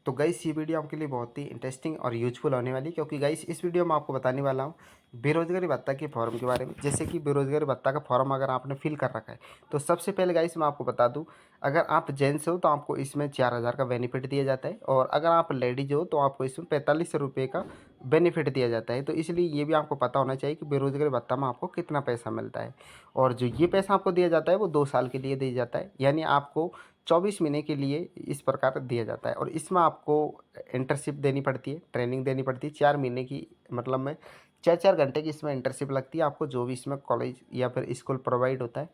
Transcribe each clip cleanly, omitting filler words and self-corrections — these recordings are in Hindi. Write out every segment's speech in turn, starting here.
तो गाइस ये वीडियो आपके लिए बहुत ही इंटरेस्टिंग और यूज़फुल होने वाली है, क्योंकि गाइस इस वीडियो में आपको बताने वाला हूँ बेरोज़गारी भत्ता के फॉर्म के बारे में। जैसे कि बेरोज़गारी भत्ता का फॉर्म अगर आपने फिल कर रखा है, तो सबसे पहले गाइस मैं आपको बता दूँ, अगर आप जेंट्स हो तो आपको इसमें 4000 का बेनिफिट दिया जाता है, और अगर आप लेडीज हो तो आपको इसमें 45 रुपये का बेनिफिट दिया जाता है। तो इसलिए ये भी आपको पता होना चाहिए कि बेरोज़गारी भत्ता में आपको कितना पैसा मिलता है। और जो ये पैसा आपको दिया जाता है वो 2 साल के लिए दिया जाता है, यानी आपको 24 महीने के लिए इस प्रकार दिया जाता है। और इसमें आपको इंटर्नशिप देनी पड़ती है, ट्रेनिंग देनी पड़ती है 4 महीने की, मतलब में 4-4 घंटे की इसमें इंटर्नशिप लगती है आपको, जो भी इसमें कॉलेज या फिर स्कूल प्रोवाइड होता है।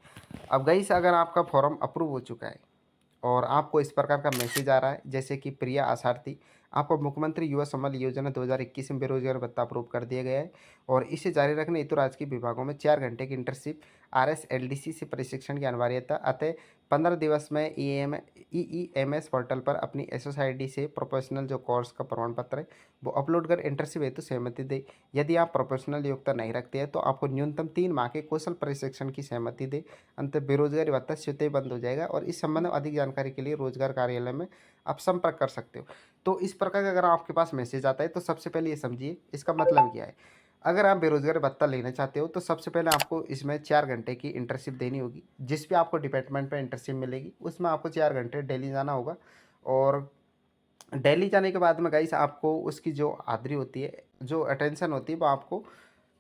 अब गाइस अगर आपका फॉर्म अप्रूव हो चुका है और आपको इस प्रकार का मैसेज आ रहा है, जैसे कि प्रिया आसार्थी, आपको मुख्यमंत्री युवा संबल योजना 2021 में बेरोजगार भत्ता अप्रूव कर दिया गया है, और इसे जारी रखने हेतु राजकीय विभागों में 4 घंटे की इंटर्नशिप RSLDC से प्रशिक्षण की अनिवार्यता, अतः 15 दिवस में EEMS पोर्टल पर अपनी SSID से प्रोफेशनल जो कोर्स का प्रमाण पत्र है वो अपलोड कर इंटर्नशिप हेतु सहमति दे। यदि आप प्रोफेशनल योग्यता नहीं रखते हैं तो आपको न्यूनतम 3 माह के कौशल प्रशिक्षण की सहमति दे। अंत बेरोजगारी भत्ता स्वतः ही बंद हो जाएगा, और इस संबंध में अधिक जानकारी के लिए रोजगार कार्यालय में आप संपर्क कर सकते हो। तो इस प्रकार का अगर आपके पास मैसेज आता है तो सबसे पहले ये समझिए इसका मतलब क्या है। अगर आप बेरोजगार भत्ता लेना चाहते हो तो सबसे पहले आपको इसमें 4 घंटे की इंटर्नशिप देनी होगी। जिस भी आपको डिपार्टमेंट पे इंटर्नशिप मिलेगी उसमें आपको 4 घंटे डेली जाना होगा, और डेली जाने के बाद में गाइस आपको उसकी जो हाज़िरी होती है, जो अटेंशन होती है, वो आपको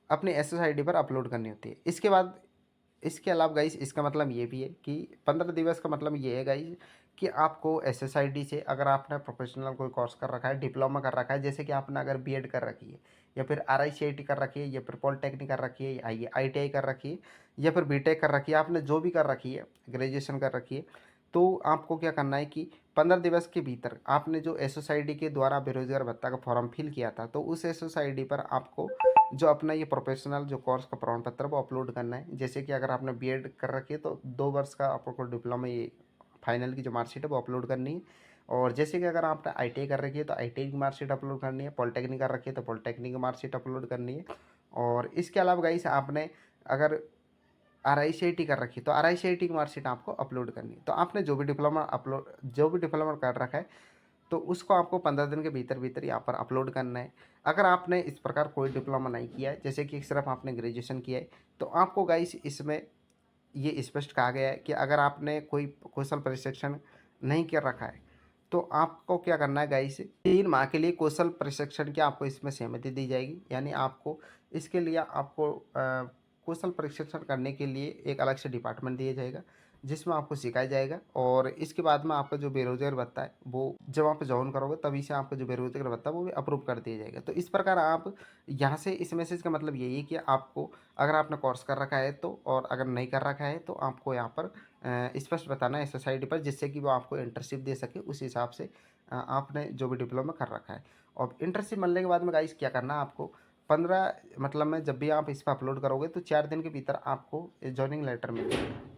अपनी SSID पर अपलोड करनी होती है। इसके बाद इसके अलावा गाइस इसका मतलब ये भी है कि 15 दिवस का मतलब ये है गाइस कि आपको SSID से, अगर आपने प्रोफेशनल कोई कोर्स कर रखा है, डिप्लोमा कर रखा है, जैसे कि आपने अगर BEd कर रखी है, या फिर RICIT कर रखी है, या फिर पॉलिटेक्निक कर रखी है, या ITI कर रखी है, या फिर BTech कर रखी है, आपने जो भी कर रखी है, ग्रेजुएशन कर रखी है, तो आपको क्या करना है कि 15 दिवस के भीतर आपने जो SSID के द्वारा बेरोजगार भत्ता का फॉर्म फिल किया था, तो उस SSID पर आपको जो अपना ये प्रोफेशनल जो कोर्स का प्रमाण पत्र वो अपलोड करना है। जैसे कि अगर आपने BEd कर रखी है तो 2 वर्ष का आपको डिप्लोमा, ये फाइनल की जो मार्कशीट है वो अपलोड करनी है। और जैसे कि अगर आपने ITI कर रखी है तो ITI की मार्कशीट अपलोड करनी है, पॉलिटेक्निक कर रखी है तो पॉलिटेक्निक की मार्कशीट अपलोड करनी है। और इसके अलावा गाइस आपने अगर RICIT कर रखी है तो RICIT की मार्कशीट आपको अपलोड करनी है। तो आपने जो भी डिप्लोमा कर रखा है तो उसको आपको 15 दिन के भीतर भीतर यहाँ पर अपलोड करना है। अगर आपने इस प्रकार कोई डिप्लोमा नहीं किया है, जैसे कि सिर्फ आपने ग्रेजुएशन किया है, तो आपको गाइस इसमें ये स्पष्ट कहा गया है कि अगर आपने कोई कौशल प्रशिक्षण नहीं कर रखा है तो आपको क्या करना है गाइस, 3 माह के लिए कौशल प्रशिक्षण की आपको इसमें सहमति दी जाएगी। यानी आपको इसके लिए आपको कौशल प्रशिक्षण करने के लिए एक अलग से डिपार्टमेंट दिया जाएगा, जिसमें आपको सिखाया जाएगा। और इसके बाद में आपका जो बेरोजगार भत्ता है वो जब आप जॉइन करोगे तभी से आपका जो बेरोजगार भत्ता है वो भी अप्रूव कर दिया जाएगा। तो इस प्रकार आप यहाँ से इस मैसेज का मतलब यही है कि आपको, अगर आपने कोर्स कर रखा है तो, और अगर नहीं कर रखा है तो आपको यहाँ पर स्पष्ट बताना है SSID पर, जिससे कि वो आपको इंटर्नशिप दे सके। उस हिसाब से आपने जो भी डिप्लोमा कर रखा है, और इंटर्नशिप मिलने के बाद में गाइस क्या करना है आपको, 15 मतलब में जब भी आप इस पर अपलोड करोगे तो 4 दिन के भीतर आपको जॉइनिंग लेटर मिल जाएगा।